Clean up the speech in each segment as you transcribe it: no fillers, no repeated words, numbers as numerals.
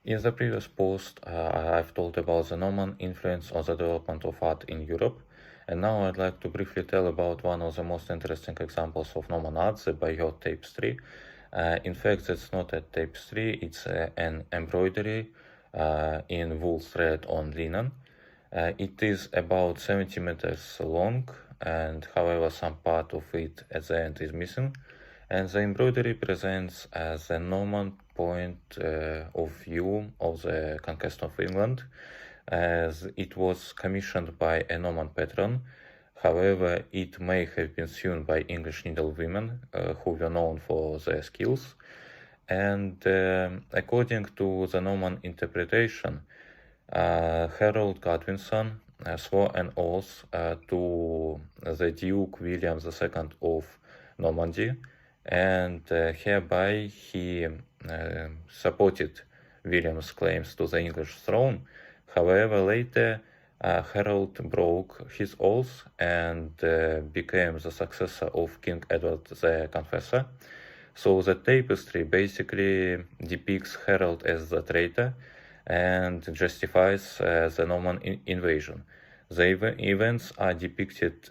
In the previous post, I've told about the Norman influence on the development of art in Europe, and now I'd like to briefly tell about one of the most interesting examples of Norman art, the Bayeux tapestry. In fact, it's not a tapestry, it's an embroidery in wool thread on linen. It is about 70 meters long, and however some part of it at the end is missing. And the embroidery presents the Norman point of view of the conquest of England, as it was commissioned by a Norman patron. However, it may have been sewn by English needlewomen who were known for their skills. And according to the Norman interpretation, Harold Godwinson swore an oath to the Duke William II of Normandy, and hereby he supported William's claims to the English throne. However, later Harold broke his oath and became the successor of King Edward the Confessor. So the tapestry basically depicts Harold as the traitor and justifies the Norman invasion. The events are depicted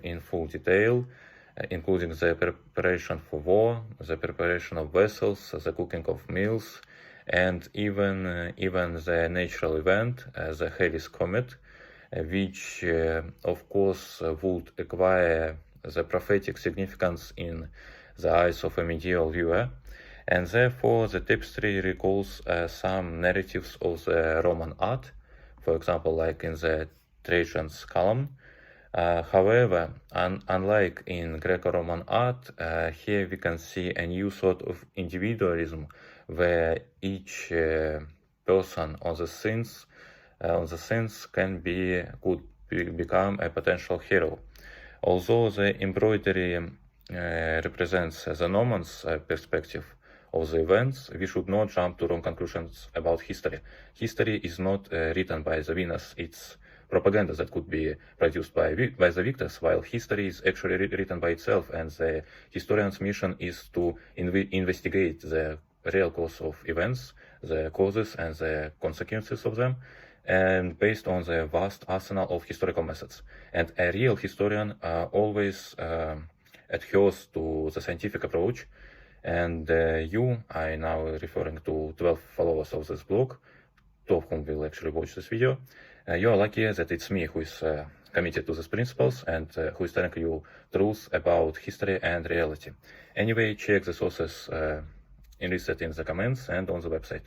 in full detail, including the preparation for war, the preparation of vessels, the cooking of meals, and even the natural event, the Halley's Comet, which of course would acquire the prophetic significance in the eyes of a medieval viewer, and therefore the tapestry recalls some narratives of the Roman art, for example, like in the Trajan's column. However, unlike in Greco-Roman art, here we can see a new sort of individualism where each person on the scenes could become a potential hero. Although the embroidery represents the Normans' perspective of the events, we should not jump to wrong conclusions about history. History is not written by the winners, it's propaganda that could be produced by the victors, while history is actually written by itself, and the historian's mission is to investigate the real cause of events, the causes and the consequences of them, and based on the vast arsenal of historical methods. And a real historian always adheres to the scientific approach, and I now referring to 12 followers of this blog, 2 of whom will actually watch this video, you are lucky that it's me who is committed to these principles and who is telling you truth about history and reality. Anyway, check the sources enlisted in the comments and on the website.